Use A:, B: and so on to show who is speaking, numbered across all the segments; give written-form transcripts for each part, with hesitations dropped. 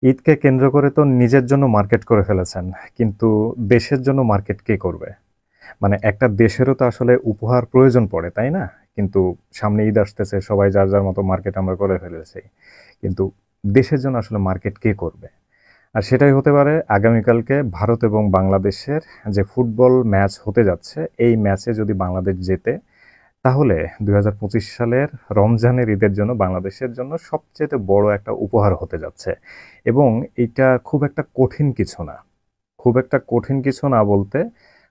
A: ঈদকে কেন্দ্র করে তো নিজের জন্য মার্কেট করে ফেলেছেন, কিন্তু দেশের জন্য মার্কেট কে করবে? মানে একটা দেশেরও তো আসলে উপহার প্রয়োজন পড়ে, তাই না? কিন্তু সামনে ঈদ আসতেছে, সবাই যার যার মতো মার্কেট আমরা করে ফেলেছি, কিন্তু দেশের জন্য আসলে মার্কেট কে করবে? আর সেটাই হতে পারে আগামীকালকে ভারত এবং বাংলাদেশের যে ফুটবল ম্যাচ হতে যাচ্ছে, এই ম্যাচে যদি বাংলাদেশ জেতে, তাহলে 2025 সালের রমজানের ঈদের জন্য বাংলাদেশের জন্য সবচেয়ে বড় একটা উপহার হতে যাচ্ছে। এবং এটা খুব একটা কঠিন কিছু না। খুব একটা কঠিন কিছু না বলতে,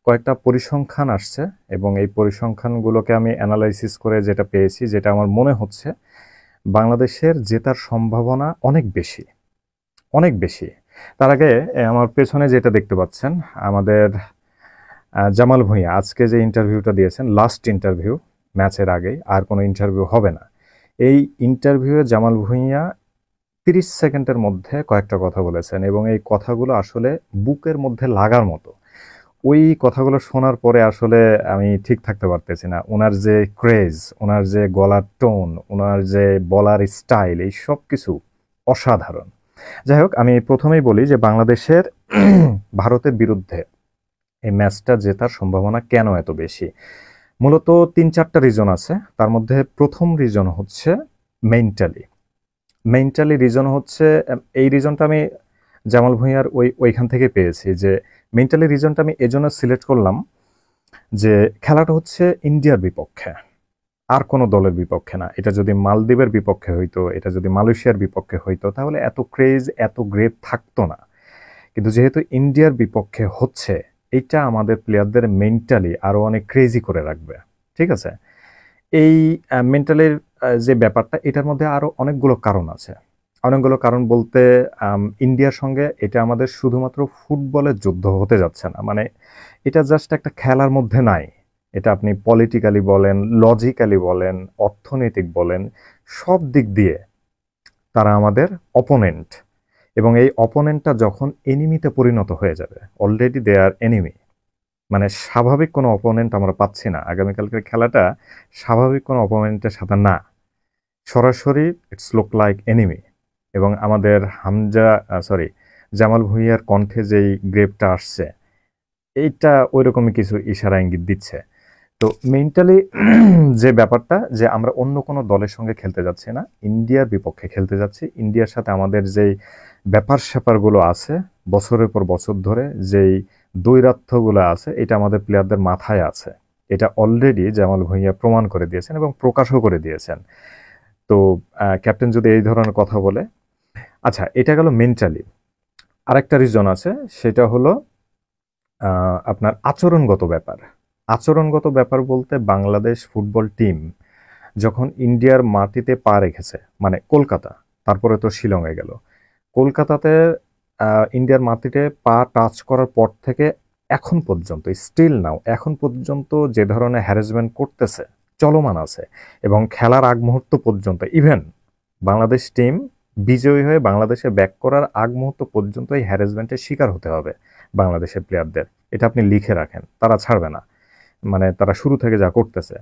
A: কয়েকটা পরিসংখ্যান আসছে, এবং এই পরিসংখ্যানগুলোকে আমি অ্যানালাইসিস করে যেটা পেয়েছি, যেটা আমার মনে হচ্ছে বাংলাদেশের জেতার সম্ভাবনা অনেক বেশি, অনেক বেশি। তার আগে আমার পেছনে যেটা দেখতে পাচ্ছেন, আমাদের জামাল ভুঁইয়া আজকে যে ইন্টারভিউটা দিয়েছেন, লাস্ট ইন্টারভিউ, ম্যাচের আগেই আর কোনো ইন্টারভিউ হবে না। এই ইন্টারভিউয়ে জামাল ভুঁইয়া 30 সেকেন্ডের মধ্যে কয়েকটা কথা বলেছেন, এবং এই কথাগুলো আসলে বুকের মধ্যে লাগার মতো। ওই কথাগুলো শোনার পরে আসলে আমি ঠিক থাকতে পারতেছি না। ওনার যে ক্রেজ, ওনার যে গলার টোন, ওনার যে বলার স্টাইল, এই সব কিছু অসাধারণ। যাই হোক, আমি প্রথমেই বলি যে বাংলাদেশের ভারতের বিরুদ্ধে এই ম্যাচটা জেতার সম্ভাবনা কেন এত বেশি। মূলত 3-4টা রিজন আছে। তার মধ্যে প্রথম রিজন হচ্ছে মেন্টালি। মেন্টালি রিজন হচ্ছে, এই রিজনটা আমি জামাল ভুঁইয়ার ওইখান থেকে পেয়েছি, যে মেন্টালি রিজনটা আমি এজন্য সিলেক্ট করলাম যে খেলাটা হচ্ছে ইন্ডিয়ার বিপক্ষে, আর কোনো দলের বিপক্ষে না। এটা যদি মালদ্বীপের বিপক্ষে হইতো, এটা যদি মালয়েশিয়ার বিপক্ষে হইতো, তাহলে এত ক্রেজ, এত গ্রেপ থাকতো না। কিন্তু যেহেতু ইন্ডিয়ার বিপক্ষে হচ্ছে, এইটা আমাদের প্লেয়ারদের মেন্টালি আরো অনেক ক্রেজি করে রাখবে। ঠিক আছে? এই মেন্টালের যে ব্যাপারটা, এটার মধ্যে আরো অনেকগুলো কারণ আছে। অনেকগুলো কারণ বলতে, ইন্ডিয়ার সঙ্গে এটা আমাদের শুধুমাত্র ফুটবলের যুদ্ধ হতে যাচ্ছে না। মানে এটা জাস্ট একটা খেলার মধ্যে নাই। এটা আপনি পলিটিক্যালি বলেন, লজিক্যালি বলেন, অর্থনৈতিক বলেন, সব দিক দিয়ে তারা আমাদের অপোনেন্ট। এবং এই অপোনেন্টটা যখন এনিমিতে পরিণত হয়ে যাবে, অলরেডি দে আর এনিমি। মানে স্বাভাবিক কোনো অপোনেন্ট আমরা পাচ্ছি না। আগামীকালকের খেলাটা স্বাভাবিক কোনো অপোনেন্টের সাথে না, সরাসরি ইটস লুক লাইক এনিমি। এবং আমাদের হামজা, সরি, জামাল ভুঁইয়ার কণ্ঠে যেই গ্রেপটা আসছে, এইটা ওইরকমই কিছু ইশারা ইঙ্গিত দিচ্ছে। তো মেন্টালি যে ব্যাপারটা, যে আমরা অন্য কোনো দলের সঙ্গে খেলতে যাচ্ছি না, ইন্ডিয়ার বিপক্ষে খেলতে যাচ্ছি। ইন্ডিয়ার সাথে আমাদের যেই ব্যাপার স্যাপারগুলো আছে, বছরের পর বছর ধরে যেই দ্বৈরাথ্যগুলো আছে, এটা আমাদের প্লেয়ারদের মাথায় আছে। এটা অলরেডি জামাল ভুঁইয়া প্রমাণ করে দিয়েছেন এবং প্রকাশও করে দিয়েছেন। তো ক্যাপ্টেন যদি এই ধরনের কথা বলে, আচ্ছা, এটা গেল মেন্টালি। আরেকটা রিজন আছে, সেটা হলো আপনার আচরণগত ব্যাপার। আচরণগত ব্যাপার বলতে, বাংলাদেশ ফুটবল টিম যখন ইন্ডিয়ার মাটিতে পা রেখেছে, মানে কলকাতা, তারপরে তো শিলংয়ে গেল, কলকাতাতে ইন্ডিয়ার মাটিতে পা টাচ করার পর থেকে এখন পর্যন্ত, স্টিল নাও, এখন পর্যন্ত যে ধরনের হ্যারাসমেন্ট করতেছে, চলমান আছে। এবং খেলার আগ মুহূর্ত পর্যন্ত, ইভেন বাংলাদেশ টিম বিজয়ী হয়ে বাংলাদেশে ব্যাক করার আগ মুহূর্ত পর্যন্ত এই হ্যারাসমেন্টের শিকার হতে হবে বাংলাদেশের প্লেয়ারদের। এটা আপনি লিখে রাখেন, তারা ছাড়বে না। মানে তারা শুরু থেকে যা করতেছে।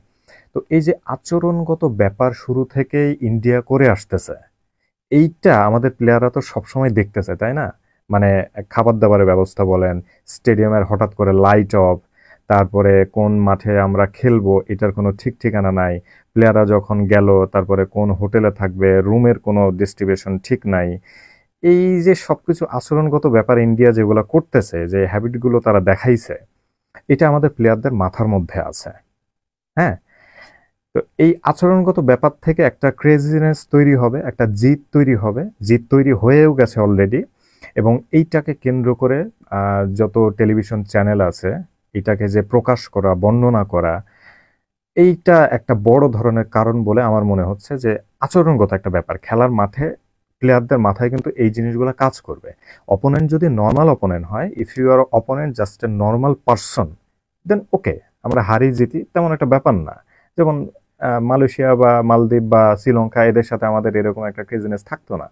A: তো এই যে আচরণগত ব্যাপার শুরু থেকেই ইন্ডিয়া করে আসতেছে, এইটা আমাদের প্লেয়াররা তো সবসময় দেখতেছে, তাই না? মানে খাবার দাবারের ব্যবস্থা বলেন, স্টেডিয়ামের হঠাৎ করে লাইট অফ, তারপরে কোন মাঠে আমরা খেলবো এটার কোনো ঠিক ঠিকানা নাই, প্লেয়াররা যখন গেল তারপরে কোন হোটেলে থাকবে, রুমের কোনো ডিস্ট্রিবিউশন ঠিক নাই। এই যে সবকিছু আচরণগত ব্যাপার ইন্ডিয়া যেগুলো করতেছে, যে হ্যাবিটগুলো তারা দেখাইছে, এটা আমাদের প্লেয়ারদের মাথার মধ্যে আছে। হ্যাঁ। তো এই আচরণগত ব্যাপার থেকে একটা ক্রেজিনেস তৈরি হবে, একটা জিদ তৈরি হবে, জিদ তৈরি হয়েও গেছে অলরেডি। এবং এইটাকে কেন্দ্র করে যত টেলিভিশন চ্যানেল আছে, এটাকে যে প্রকাশ করা, বর্ণনা করা, এইটা একটা বড় ধরনের কারণ বলে আমার মনে হচ্ছে। যে আচরণগত একটা ব্যাপার খেলার মাঠে, প্লেয়ারদের মাথায় কিন্তু এই জিনিসগুলো কাজ করবে। অপোনেন্ট যদি নর্মাল অপোনেন্ট হয়, if you are opponent just a normal person, then okay, আমরা হারি জিতি তেমন একটা ব্যাপার না। যেমন মালয়েশিয়া বা মালদ্বীপ বা শ্রীলঙ্কা, এদের সাথে আমাদের এরকম একটা ক্রেজিনেস থাকতো না।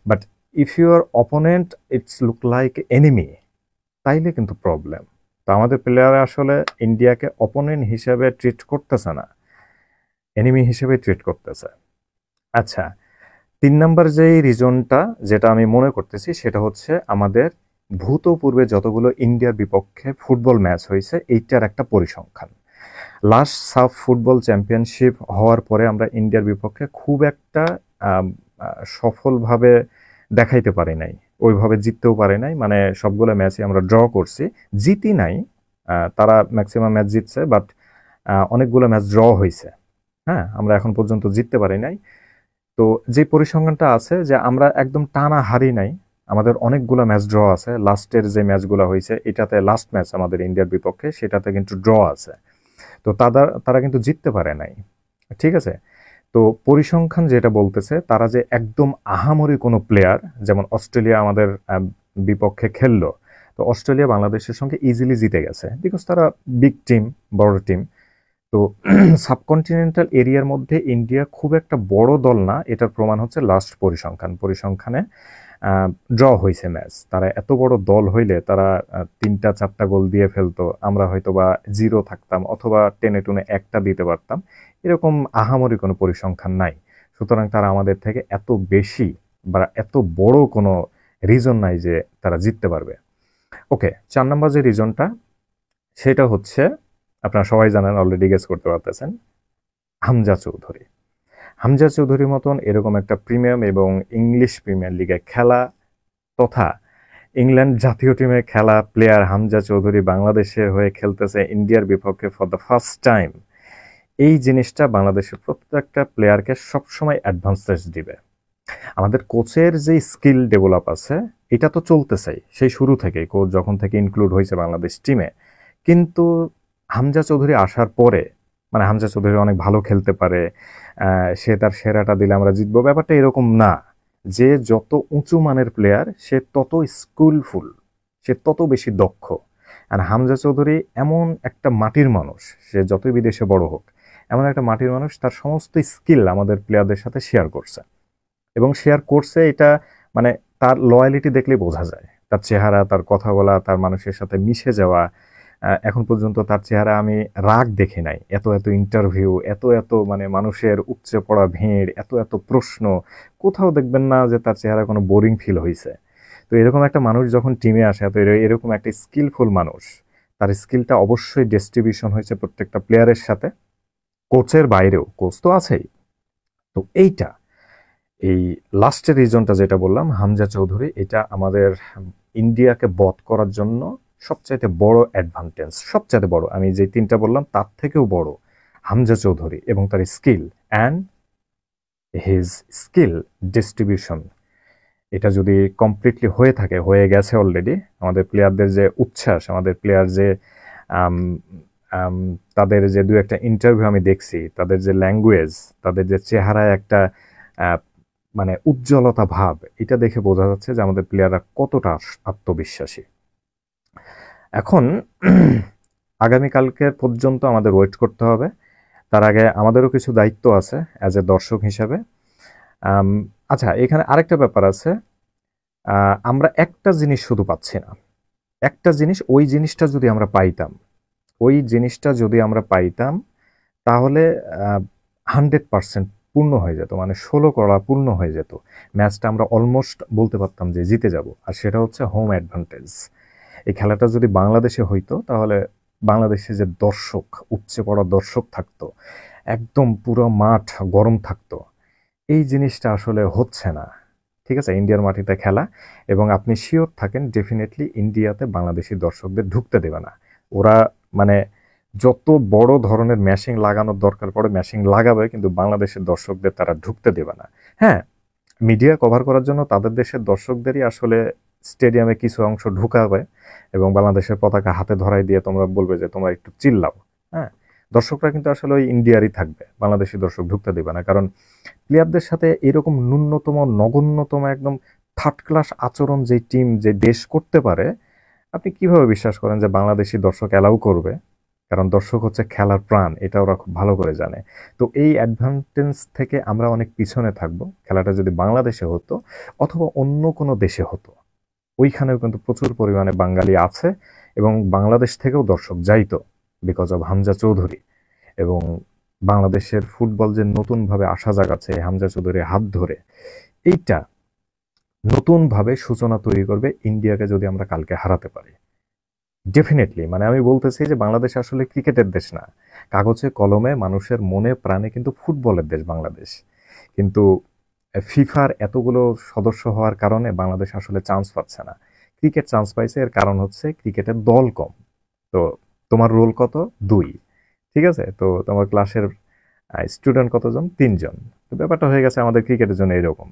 A: But if your opponent it's look like enemy, তাইলে কিন্তু প্রবলেম। তো আমাদের প্লেয়াররা আসলে ইন্ডিয়াকে অপোনেন্ট হিসেবে ট্রিট করতেছে না, এনিমি হিসেবে ট্রিট করতেছে। আচ্ছা, 3 নাম্বার যে রিজনটা যেটা আমি মনে করতেছি সেটা হচ্ছে আমাদের ভূতপূর্বে যতগুলো ইন্ডিয়ার বিপক্ষে ফুটবল ম্যাচ হয়েছে এইটার একটা পরিসংখ্যান। লাস্ট সাফ ফুটবল চ্যাম্পিয়নশিপ হওয়ার পরে আমরা ইন্ডিয়ার বিপক্ষে খুব একটা সফলভাবে দেখাইতে পারি নাই, ওইভাবে জিততেও পারি নাই, মানে সবগুলো ম্যাচই আমরা ড্র করছি, জিতি নাই। তারা ম্যাক্সিমাম ম্যাচ জিতছে, বাট অনেকগুলো ম্যাচ ড্র হয়েছে। হ্যাঁ, আমরা এখন পর্যন্ত জিততে পারি নাই। তো যে পরিসংখ্যানটা আছে যে আমরা একদম টানা হারি নাই, আমাদের অনেকগুলো ম্যাচ ড্র আছে। লাস্টের যে ম্যাচগুলো হয়েছে এটাতে, লাস্ট ম্যাচ আমাদের ইন্ডিয়ার বিপক্ষে সেটাতে কিন্তু ড্র আছে। তো তারা কিন্তু জিততে পারে নাই। ঠিক আছে? তো পরিসংখ্যান যেটা বলতেছে তারা যে একদম আহামরি কোনো প্লেয়ার, যেমন অস্ট্রেলিয়া আমাদের বিপক্ষে খেললো, তো অস্ট্রেলিয়া বাংলাদেশের সঙ্গে ইজিলি জিতে গেছে বিকজ তারা বিগ টিম, বড় টিম। তো সাবকন্টিনেন্টাল এরিয়ার মধ্যে ইন্ডিয়া খুব একটা বড় দল না, এটার প্রমাণ হচ্ছে লাস্ট পরিসংখ্যানে ড্র হয়েছে ম্যাচ। তারা এত বড় দল হইলে তারা 3টা 4টা গোল দিয়ে ফেলতো, আমরা হয়তো বা 0 থাকতাম অথবা টেনে টুনে একটা দিতে পারতাম। এরকম আহামরি কোনো পরিসংখ্যান নাই। সুতরাং তারা আমাদের থেকে এত বেশি বা এত বড় কোনো রিজন নাই যে তারা জিততে পারবে। ওকে, 4 নাম্বার যে রিজনটা সেটা হচ্ছে, আপনারা সবাই জানেন, অলরেডি গেস করতে পারতেছেন, হামজা চৌধুরী। হামজা চৌধুরীর মতন এরকম একটা প্রিমিয়াম এবং ইংলিশ প্রিমিয়ার লিগে খেলা তথা ইংল্যান্ড জাতীয় টিমে খেলা প্লেয়ার হামজা চৌধুরী বাংলাদেশের হয়ে খেলতেছে ইন্ডিয়ার বিপক্ষে ফর দ্য ফার্স্ট টাইম। এই জিনিসটা বাংলাদেশের প্রত্যেকটা প্লেয়ারকে সবসময় অ্যাডভান্টেজ দিবে। আমাদের কোচের যে স্কিল ডেভেলপ আছে এটা তো চলতেছেই সেই শুরু থেকে, কোচ যখন থেকে ইনক্লুড হয়েছে বাংলাদেশ টিমে। কিন্তু হামজা চৌধুরী আসার পরে, মানে হামজা চৌধুরী অনেক ভালো খেলতে পারে, সে তার সেরাটা দিলে আমরা জিতবো, ব্যাপারটা এরকম না। যে যত উঁচু মানের প্লেয়ার সে তত স্কিলফুল, সে তত বেশি দক্ষ। আর হামজা চৌধুরী এমন একটা মাটির মানুষ, সে যতই বিদেশে বড় হোক, এমন একটা মাটির মানুষ, তার সমস্ত স্কিল আমাদের প্লেয়ারদের সাথে শেয়ার করছে। এবং শেয়ার করছে এটা, মানে তার লয়ালিটি দেখলেই বোঝা যায়, তার চেহারা, তার কথা বলা, তার মানুষের সাথে মিশে যাওয়া। এখন পর্যন্ত তার চেহারা আমি রাগ দেখি নাই। এত এত ইন্টারভিউ, এত এত মানে মানুষের উপচে পড়া ভিড়, এত এত প্রশ্ন, কোথাও দেখবেন না যে তার চেহারা কোনো বোরিং ফিল হয়েছে। তো এরকম একটা মানুষ যখন টিমে আসে, তো এরকম একটা স্কিলফুল মানুষ, তার স্কিলটা অবশ্যই ডিস্ট্রিবিউশন হয়েছে প্রত্যেকটা প্লেয়ারের সাথে, কোচের বাইরেও, কোচ তো আছেই। তো এইটা, এই লাস্টের রিজনটা যেটা বললাম হামজা চৌধুরী, এটা আমাদের ইন্ডিয়াকে বধ করার জন্য সবচাইতে বড় অ্যাডভান্টেজ, সবচাইতে বড়, আমি যে 3টা বললাম তার থেকেও বড় হামজা চৌধুরী এবং তার skill and his skill distribution. এটা যদি কমপ্লিটলি হয়ে থাকে, হয়ে গেছে অলরেডি, আমাদের প্লেয়ারদের যে উচ্ছ্বাস, আমাদের প্লেয়ার যে আম, আম, তাদের যে 2-1টা ইন্টারভিউ আমি দেখছি, তাদের যে ল্যাঙ্গুয়েজ, তাদের যে চেহারায় একটা আহ, মানে উজ্জ্বলতা ভাব, এটা দেখে বোঝা যাচ্ছে যে আমাদের প্লেয়াররা কতটা আত্মবিশ্বাসী। এখন আগামীকালকের পর্যন্ত আমাদের ওয়েট করতে হবে। তার আগে আমাদেরও কিছু দায়িত্ব আছে অ্যাজ এ দর্শক হিসাবে। আম, আচ্ছা, এখানে আরেকটা ব্যাপার আছে। আমরা একটা জিনিস শুধু পাচ্ছি না, একটা জিনিস, ওই জিনিসটা যদি আমরা পাইতাম, ওই জিনিসটা যদি আমরা পাইতাম তাহলে 100% পূর্ণ হয়ে যেত, মানে 16 করা পূর্ণ হয়ে যেত। ম্যাচটা আমরা অলমোস্ট বলতে পারতাম যে জিতে যাব, আর সেটা হচ্ছে হোম অ্যাডভান্টেজ। এই খেলাটা যদি বাংলাদেশে হইতো তাহলে বাংলাদেশে যে দর্শক, উপচে পড়া দর্শক থাকতো, একদম পুরো মাঠ গরম থাকতো, এই জিনিসটা আসলে হচ্ছে না। ঠিক আছে, ইন্ডিয়ার মাটিতে খেলা, এবং আপনি শিওর থাকেন ডেফিনেটলি ইন্ডিয়াতে বাংলাদেশি দর্শকদের ঢুকতে দেবে না। ওরা মানে যত বড় ধরনের ম্যাশিং লাগানোর দরকার পড়ে ম্যাশিং লাগাবে, কিন্তু বাংলাদেশের দর্শকদের তারা ঢুকতে দেবে না। হ্যাঁ, মিডিয়া কভার করার জন্য তাদের দেশের দর্শকদেরই আসলে স্টেডিয়ামে কিছু অংশ ঢুকাবে এবং বাংলাদেশের পতাকা হাতে ধরাই দিয়ে তোমরা বলবে যে তোমরা একটু চিল্লাও। হ্যাঁ, দর্শকরা কিন্তু আসলে ওই ইন্ডিয়ারই থাকবে, বাংলাদেশি দর্শক ঢুকতে দেবে না। কারণ প্লেয়ারদের সাথে এরকম ন্যূনতম, নগণ্যতম, একদম থার্ড ক্লাস আচরণ যে টিম, যে দেশ করতে পারে, আপনি কিভাবে বিশ্বাস করেন যে বাংলাদেশি দর্শক অ্যালাউ করবে? কারণ দর্শক হচ্ছে খেলার প্রাণ, এটা ওরা খুব ভালো করে জানে। তো এই অ্যাডভান্টেজ থেকে আমরা অনেক পিছনে থাকবো। খেলাটা যদি বাংলাদেশে হতো অথবা অন্য কোনো দেশে হতো, ওইখানেও কিন্তু প্রচুর পরিমাণে বাঙালি আছে এবং বাংলাদেশ থেকেও দর্শক যাইতো বিকজ অব হামজা চৌধুরী। এবং বাংলাদেশের ফুটবল যে নতুনভাবে আসা জাগাচ্ছে হামজা চৌধুরীর হাত ধরে, এইটা নতুনভাবে সূচনা তৈরি করবে ইন্ডিয়াকে যদি আমরা কালকে হারাতে পারি। ডেফিনেটলি, মানে আমি বলতেছি যে বাংলাদেশ আসলে ক্রিকেটের দেশ না, কাগজে কলমে মানুষের মনে প্রাণে কিন্তু ফুটবলের দেশ বাংলাদেশ। কিন্তু ফিফার এতগুলো সদস্য হওয়ার কারণে বাংলাদেশ আসলে চান্স পাচ্ছে না। ক্রিকেট চান্স পাইছে, এর কারণ হচ্ছে ক্রিকেটের দল কম। তো তোমার রোল কত? ২। ঠিক আছে? তো তোমার ক্লাসের স্টুডেন্ট কতজন? ৩ জন। তো ব্যাপারটা হয়ে গেছে আমাদের ক্রিকেটের জন্য এরকম।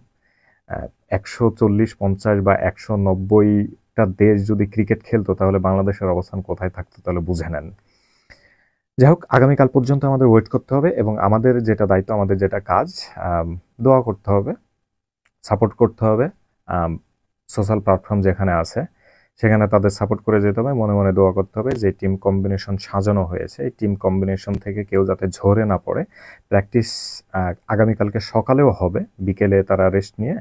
A: ১৪০-৫০ বা ১৯০টা দেশ যদি ক্রিকেট খেলতো তাহলে বাংলাদেশের অবস্থান কোথায় থাকতো তাহলে বুঝে নেন। যাই হোক, আগামীকাল পর্যন্ত আমাদের ওয়েট করতে হবে এবং আমাদের যেটা দায়িত্ব, আমাদের যেটা কাজ, দোয়া করতে হবে, সাপোর্ট করতে হবে। সোশ্যাল প্ল্যাটফর্ম যেখানে আছে সেখানে তাদের সাপোর্ট করে যেতে হবে, মনে মনে দোয়া করতে হবে যে টিম কম্বিনেশন সাজানো হয়েছে এই টিম কম্বিনেশন থেকে কেউ যাতে ঝরে না পড়ে। প্র্যাকটিস আগামীকালকে সকালেও হবে, বিকেলে তারা রেস্ট নিয়ে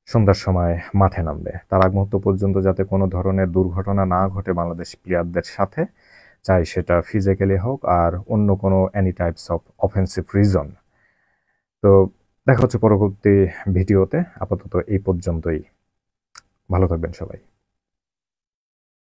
A: সন্ধ্যার সময় মাঠে নামবে। তার আগ মুহূর্ত পর্যন্ত যাতে কোনো ধরনের দুর্ঘটনা না ঘটে বাংলাদেশ প্লেয়ারদের সাথে, চাই সেটা ফিজিক্যালি হোক আর অন্য কোনো any types of offensive reason. তো দেখা হচ্ছে পরবর্তী ভিডিওতে। আপাতত এই পর্যন্তই। ভালো থাকবেন সবাই।